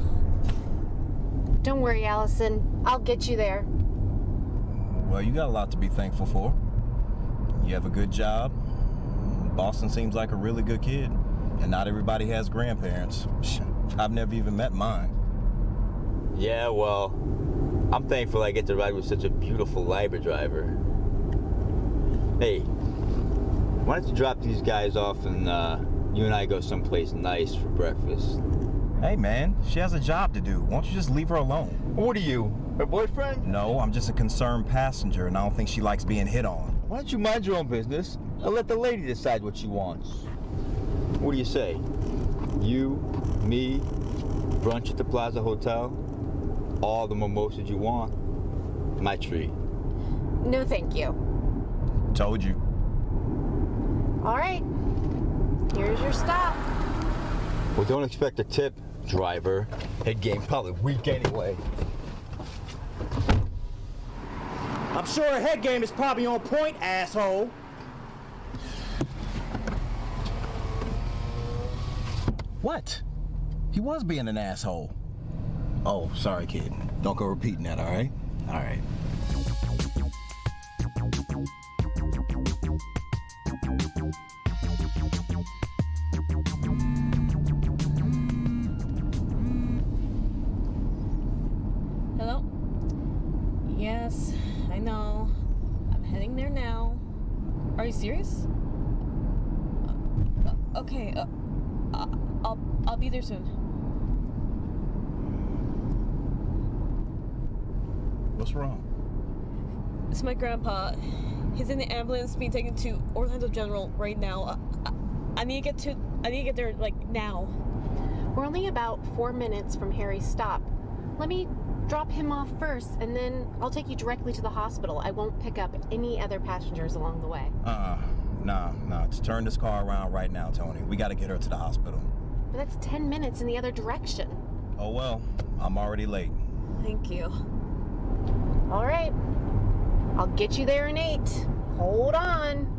Don't worry, Allison. I'll get you there. Well, you got a lot to be thankful for. You have a good job. Boston seems like a really good kid. And not everybody has grandparents. I've never even met mine. Yeah, well, I'm thankful I get to ride with such a beautiful Lÿber driver. Hey, why don't you drop these guys off and you and I go someplace nice for breakfast? Hey, man, she has a job to do. Why don't you just leave her alone? What are you, her boyfriend? No, I'm just a concerned passenger, and I don't think she likes being hit on. Why don't you mind your own business and let the lady decide what she wants? What do you say? You, me, brunch at the Plaza Hotel, all the mimosas you want. My treat. No, thank you. Told you. All right. Here's your stop. Well, don't expect a tip, driver. Head game probably weak anyway. I'm sure her head game is probably on point, asshole. What? He was being an asshole. Oh, sorry, kid. Don't go repeating that, all right? All right. Hello? Yes, I know. I'm heading there now. Are you serious? Okay, I'll be there soon. What's wrong? It's my grandpa. He's in the ambulance being taken to Orlando General right now. I need to get there like now. We're only about 4 minutes from Harry's stop. Let me drop him off first, and then I'll take you directly to the hospital. I won't pick up any other passengers along the way. Nah. Just turn this car around right now, Tony. We gotta get her to the hospital. But that's 10 minutes in the other direction. Oh well, I'm already late. Thank you. All right. I'll get you there in 8. Hold on.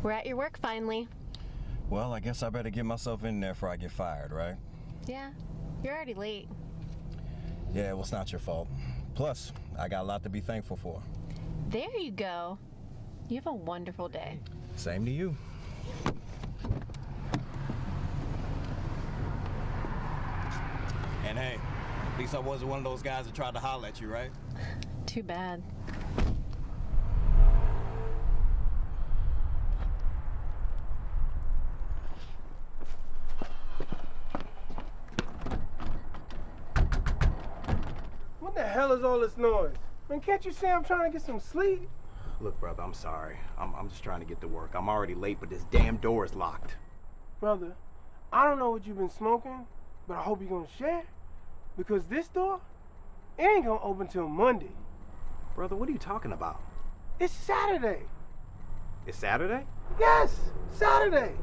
We're at your work finally. Well, I guess I better get myself in there before I get fired, right? Yeah, you're already late. Yeah, well, it's not your fault. Plus, I got a lot to be thankful for. There you go. You have a wonderful day. Same to you. And hey, at least I wasn't one of those guys that tried to holler at you, right? Too bad. What the hell is all this noise? Man, can't you see I'm trying to get some sleep? Look, brother, I'm sorry. I'm just trying to get to work. I'm already late, but this damn door is locked. Brother, I don't know what you've been smoking, but I hope you're gonna share. Because this door, it ain't gonna open till Monday. Brother, what are you talking about? It's Saturday. It's Saturday? Yes, Saturday.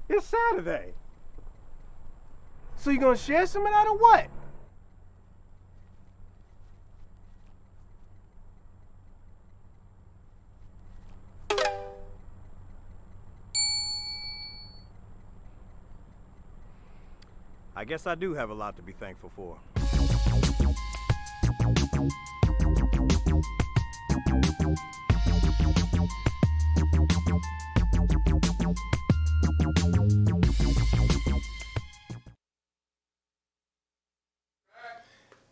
It's Saturday. So you gonna share some of that or what? I guess I do have a lot to be thankful for.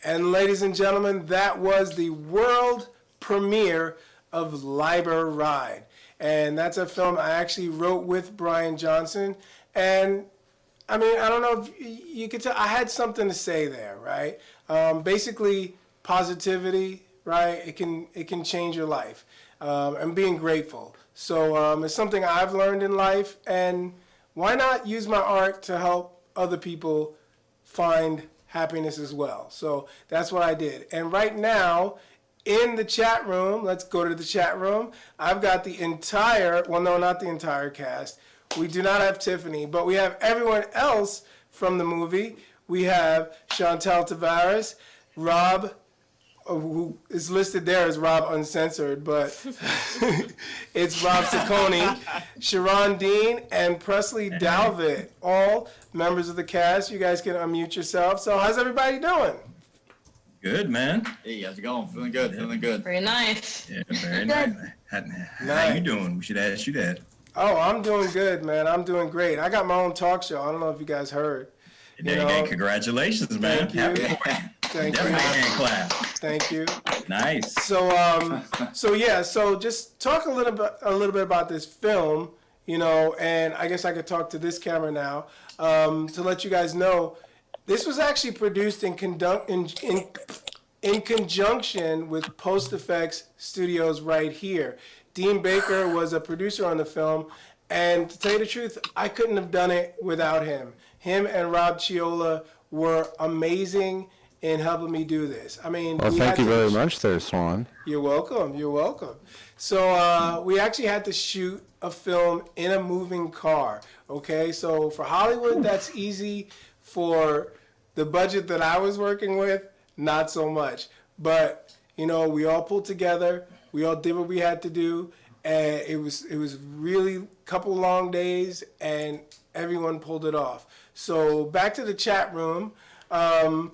And ladies and gentlemen, that was the world premiere of Lÿber Ride. And that's a film I actually wrote with Brian Johnson. And I mean, I don't know if you could tell, I had something to say there, right? Basically, positivity, right? It can change your life. And being grateful. So it's something I've learned in life. And why not use my art to help other people find happiness as well? So that's what I did. And right now, in the chat room, let's go to the chat room. I've got the entire, well, no, not the entire cast. We do not have Tiffany, but we have everyone else from the movie. We have Chantel Tavares, Rob, who is listed there as Rob Uncensored, but it's Rob Ciccone, Sha-Ron Dean, and Presley Dalvit, all members of the cast. You guys can unmute yourself. So how's everybody doing? Good, man. Hey, how's it going? Feeling good, feeling good. Very nice. Yeah, very nice. How you doing? We should ask you that. Oh, I'm doing good, man. I'm doing great. I got my own talk show. I don't know if you guys heard. Again, congratulations, man. Thank you. Thank you. Hand clap. Thank you. Nice. So yeah. So just talk a little bit about this film, you know, and I guess I could talk to this camera now to let you guys know. This was actually produced in conjunction with Post Effects Studios right here. Dean Baker was a producer on the film, and to tell you the truth, I couldn't have done it without him. Him and Rob Chiola were amazing in helping me do this. I mean, well, thank you very much there, Swann. You're welcome. You're welcome. So we actually had to shoot a film in a moving car. Okay, so for Hollywood, that's easy. For the budget that I was working with, not so much. But you know, we all pulled together. We all did what we had to do, and it was really a couple long days, and everyone pulled it off. So back to the chat room. I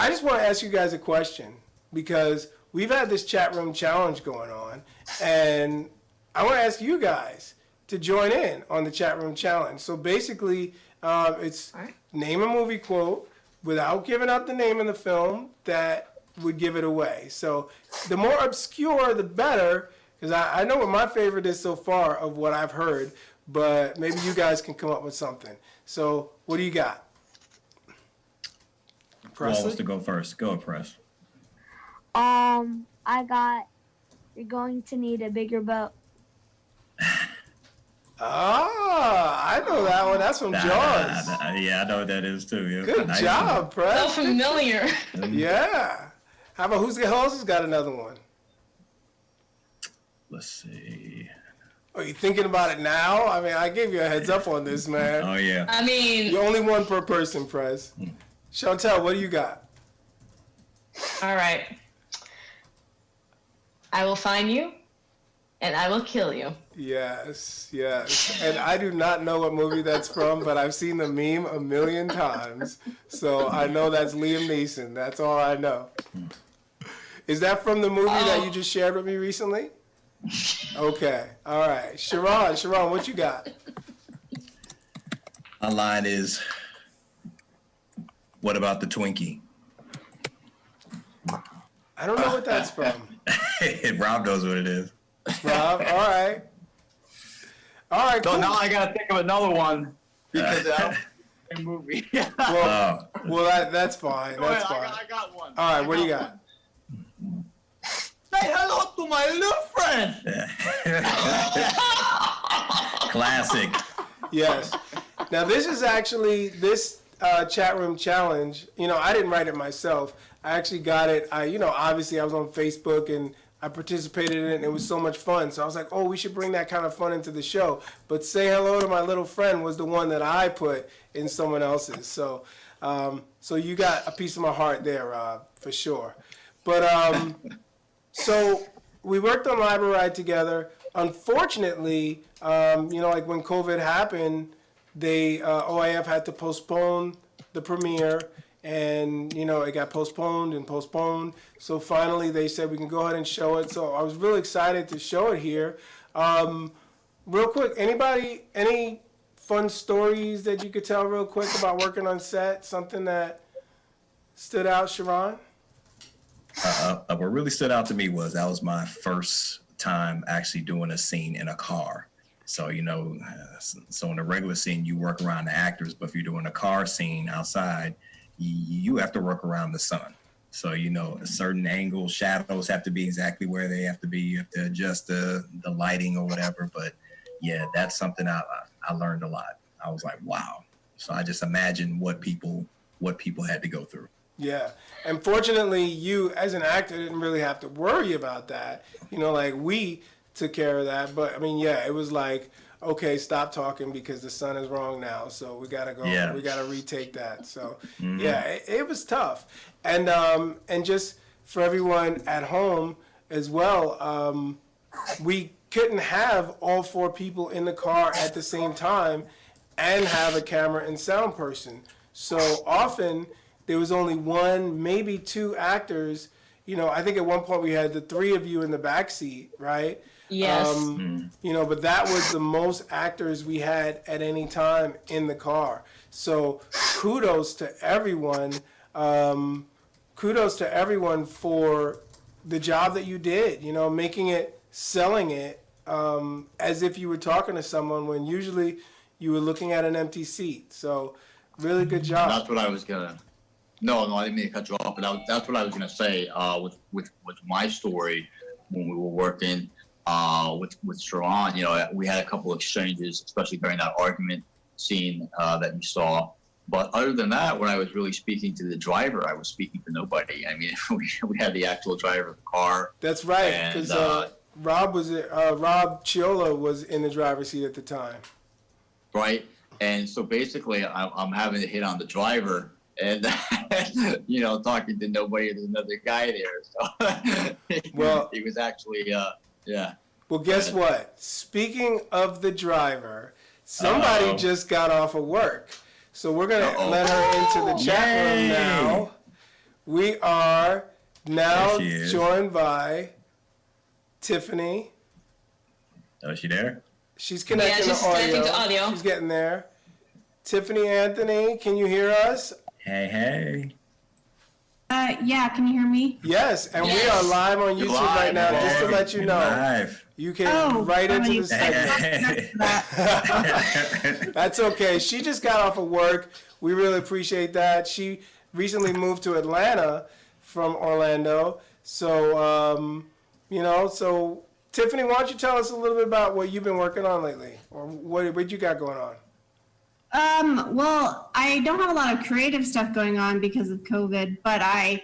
just want to ask you guys a question, because we've had this chat room challenge going on, and I want to ask you guys to join in on the chat room challenge. So basically, it's name a movie quote without giving out the name of the film that would give it away. So the more obscure, the better, because I know what my favorite is so far of what I've heard, but maybe you guys can come up with something. So what do you got? Who wants to go first? Go, Press. I got, you're going to need a bigger boat. Ah, I know that one. That's from Jaws. Yeah, I know what that is too. Yeah. Good Nice job, Press. So familiar. Yeah. How about who else has got another one? Let's see. Are you thinking about it now? I mean, I gave you a heads up on this, man. Oh, yeah. I mean, you're only one per person, Press. Chantel, what do you got? All right. I will find you, and I will kill you. Yes, yes. And I do not know what movie that's from, but I've seen the meme a million times. So I know that's Liam Neeson. That's all I know. Is that from the movie that you just shared with me recently? Okay. All right. Sha-Ron, what you got? My line is, what about the Twinkie? I don't know what that's from. Rob knows what it is. Rob, all right. All right, cool. So now I gotta think of another one because I don't movie. Well, that's fine. That's fine. I got one. All right, what do you got? Say hello to my little friend. Classic. Yes. Now this is actually chat room challenge. You know, I didn't write it myself. I actually got it. Obviously I was on Facebook and I participated in it, and it was so much fun. So I was like, oh, we should bring that kind of fun into the show. But say hello to my little friend was the one that I put in someone else's. So, so you got a piece of my heart there, Rob, for sure. But so we worked on Lÿber Ride together. Unfortunately, like when COVID happened, OIF had to postpone the premiere. And, it got postponed and postponed. So finally they said we can go ahead and show it. So I was really excited to show it here. Real quick, any fun stories that you could tell real quick about working on set? Something that stood out, Sha-Ron? What really stood out to me was that was my first time actually doing a scene in a car. So, so in a regular scene, you work around the actors, but if you're doing a car scene outside, you have to work around the sun. So, a certain angle, shadows have to be exactly where they have to be. You have to adjust the lighting or whatever. But yeah, that's something I learned a lot. I was like, wow. So I just imagine what people had to go through. Yeah. And fortunately, you as an actor didn't really have to worry about that. We took care of that. But I mean, yeah, it was like, okay, stop talking because the sun is wrong now. So we gotta go. Yeah. We gotta retake that. So yeah, it was tough. And just for everyone at home as well, we couldn't have all 4 people in the car at the same time and have a camera and sound person. So often there was only 1, maybe 2 actors. I think at one point we had the 3 of you in the back seat, right? Yes. But that was the most actors we had at any time in the car. So kudos to everyone. Kudos to everyone for the job that you did, making it, selling it, as if you were talking to someone when usually you were looking at an empty seat. So really good job. That's what I was gonna. No, I didn't mean to cut you off, but that's what I was gonna say. With my story, when we were working with Sharon, we had a couple exchanges, especially during that argument scene that you saw. But other than that, when I was really speaking to the driver, I was speaking to nobody. I mean, we had the actual driver of the car. That's right, because Rob Chiola was in the driver's seat at the time. Right, and so basically, I'm having to hit on the driver, and talking to nobody. There's another guy there, so well, he was actually, yeah. Well, guess what? Speaking of the driver, somebody just got off of work. So we're going to let her into the chat room now. We are now joined by Tiffany. Oh, is she there? She's connecting to audio. She's getting there. Tiffany Anthony, can you hear us? Hey. Yeah, can you hear me? Yes, and we are live on YouTube right now, just to let you know. Live. You can into the segment. That's okay. She just got off of work. We really appreciate that. She recently moved to Atlanta from Orlando. So, so Tiffany, why don't you tell us a little bit about what you've been working on lately, or what you got going on? Well, I don't have a lot of creative stuff going on because of COVID, but I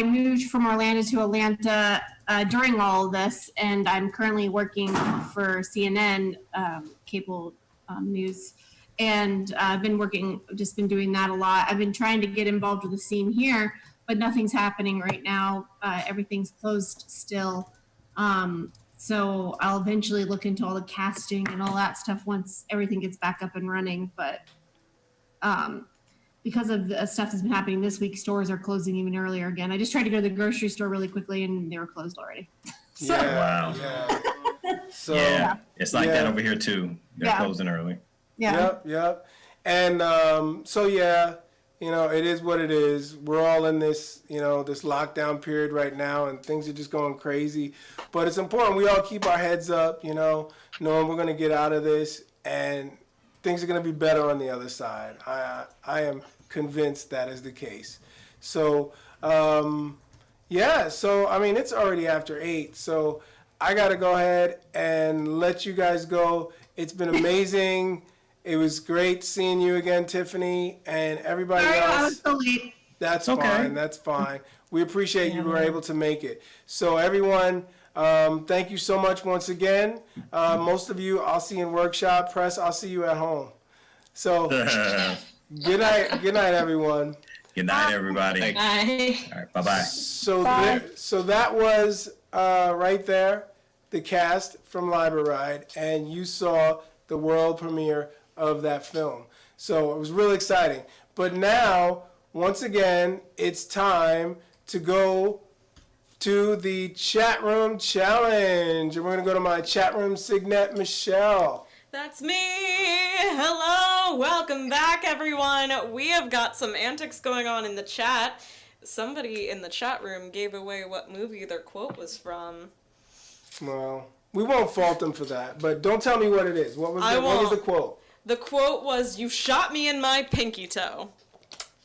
moved from Orlando to Atlanta during all of this, and I'm currently working for CNN cable news, and I've been doing that a lot. I've been trying to get involved with the scene here, but nothing's happening right now. Everything's closed still. So I'll eventually look into all the casting and all that stuff once everything gets back up and running. But because of the stuff that's been happening this week, stores are closing even earlier again. I just tried to go to the grocery store really quickly and they were closed already. So, wow. Yeah. So, yeah, it's like that over here too. They're closing early. Yeah. Yep. And so yeah, it is what it is. We're all in this, this lockdown period right now, and things are just going crazy. But it's important we all keep our heads up, knowing we're going to get out of this, and things are going to be better on the other side. I am convinced that is the case. So, so, I mean, it's already after 8, so I got to go ahead and let you guys go. It's been amazing. It was great seeing you again, Tiffany, and everybody else. I was so late. That's fine. That's fine. We appreciate you were able to make it. So, everyone, thank you so much once again. Most of you, I'll see you in workshop. Press, I'll see you at home. So, good night, everyone. Good night, everybody. Bye. All right, bye-bye. So that was right there, the cast from Lÿber Ride, and you saw the world premiere of that film. So it was really exciting. But now, once again, it's time to go to the chat room challenge. And we're going to go to my chat room signet, Michelle. That's me. Hello. Welcome back, everyone. We have got some antics going on in the chat. Somebody in the chat room gave away what movie their quote was from. Well, we won't fault them for that, but don't tell me what it is. What was the quote? The quote was, "You shot me in my pinky toe."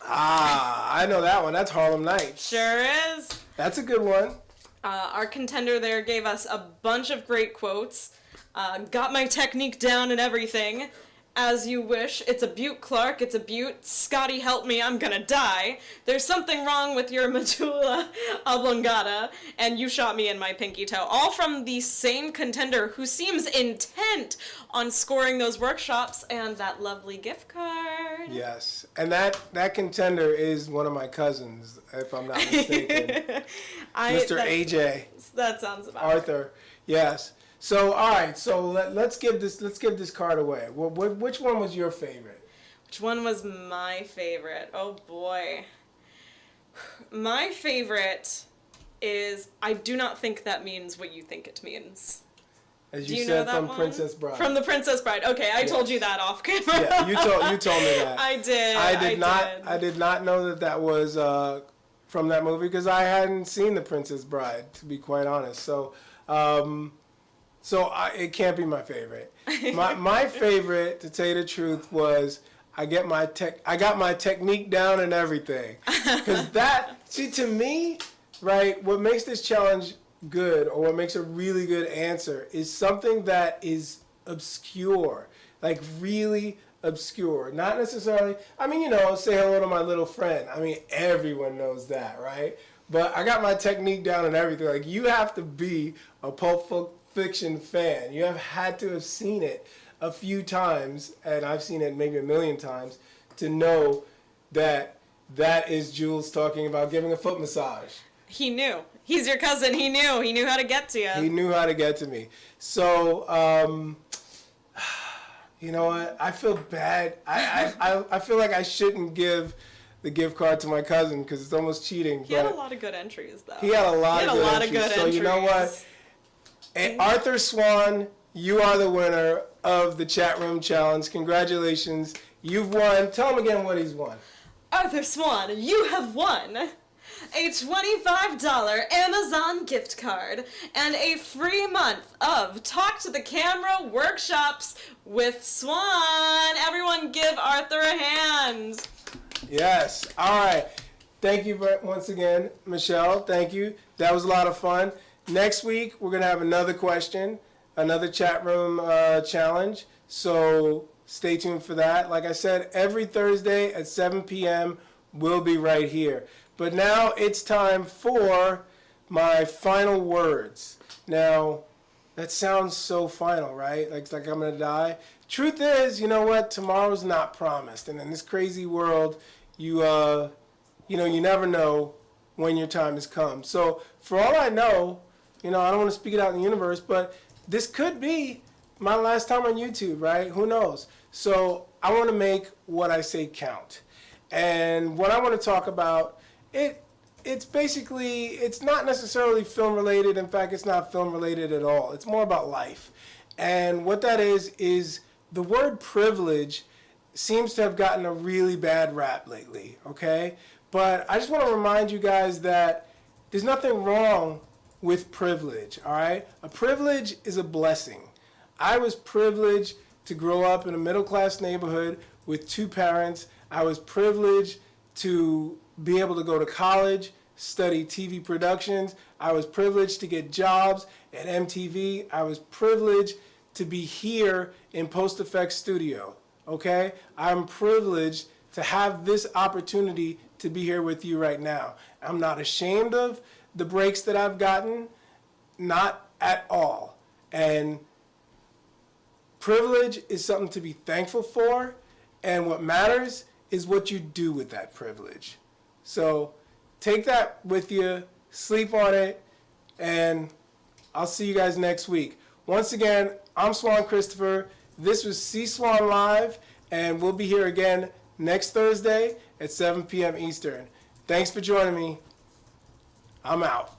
Ah, I know that one. That's Harlem Nights. Sure is. That's a good one. Our contender there gave us a bunch of great quotes. Got my technique down and everything. As you wish. It's a beaut, Clark. It's a beaut. Scotty, help me. I'm gonna die. There's something wrong with your medulla oblongata. And you shot me in my pinky toe. All from the same contender who seems intent on scoring those workshops and that lovely gift card. Yes. And that contender is one of my cousins, if I'm not mistaken. Mr. AJ. That sounds about Arthur. Yes. So, all right, so let's give this card away. Which one was your favorite? Which one was my favorite? Oh, boy. My favorite is, I do not think that means what you think it means. As you said, from Princess Bride. From The Princess Bride. Okay, I told you that off camera. Yeah, you told me that. I did. I did not know that was from that movie because I hadn't seen The Princess Bride, to be quite honest. So, it can't be my favorite. My favorite, to tell you the truth, was I got my technique down and everything. Because to me, right, what makes this challenge good, or what makes a really good answer, is something that is obscure, like really obscure. Not necessarily, say hello to my little friend. I mean, everyone knows that, right? But I got my technique down and everything. Like, you have to be a Pulp Fiction fan. You have had to have seen it a few times, and I've seen it maybe 1,000,000 times, to know that is Jules talking about giving a foot massage. He knew. He's your cousin. He knew. He knew how to get to you. He knew how to get to me. So, you know what? I feel bad. I feel like I shouldn't give the gift card to my cousin because it's almost cheating. He had a lot of good entries, though. He had a lot of good entries. So you know what? And Arthur Swann, you are the winner of the chat room challenge. Congratulations. You've won. Tell him again what he's won. Arthur Swann, you have won a $25 Amazon gift card and a free month of Talk to the Camera workshops with Swann. Everyone give Arthur a hand. Yes. All right. Thank you once again, Michelle. Thank you. That was a lot of fun. Next week, we're going to have another question, another chat room challenge. So stay tuned for that. Like I said, every Thursday at 7 p.m., we'll be right here. But now it's time for my final words. Now, that sounds so final, right? Like I'm going to die. Truth is, you know what? Tomorrow's not promised. And in this crazy world, you never know when your time has come. So for all I know, I don't want to speak it out in the universe, but this could be my last time on YouTube, right? Who knows? So I want to make what I say count. And what I want to talk about, it's basically, it's not necessarily film related. In fact, it's not film related at all. It's more about life. And what that is the word privilege seems to have gotten a really bad rap lately, okay? But I just want to remind you guys that there's nothing wrong with privilege, all right? A privilege is a blessing. I was privileged to grow up in a middle-class neighborhood with 2 parents. I was privileged to be able to go to college, study TV productions. I was privileged to get jobs at MTV. I was privileged to be here in Post Effects Studio, okay? I'm privileged to have this opportunity to be here with you right now. I'm not ashamed of the breaks that I've gotten, not at all. And privilege is something to be thankful for, and what matters is what you do with that privilege. So take that with you, sleep on it, and I'll see you guys next week. Once again, I'm Swann Christopher. This was SeeSwann Live, and we'll be here again next Thursday at 7 p.m. Eastern. Thanks for joining me. I'm out.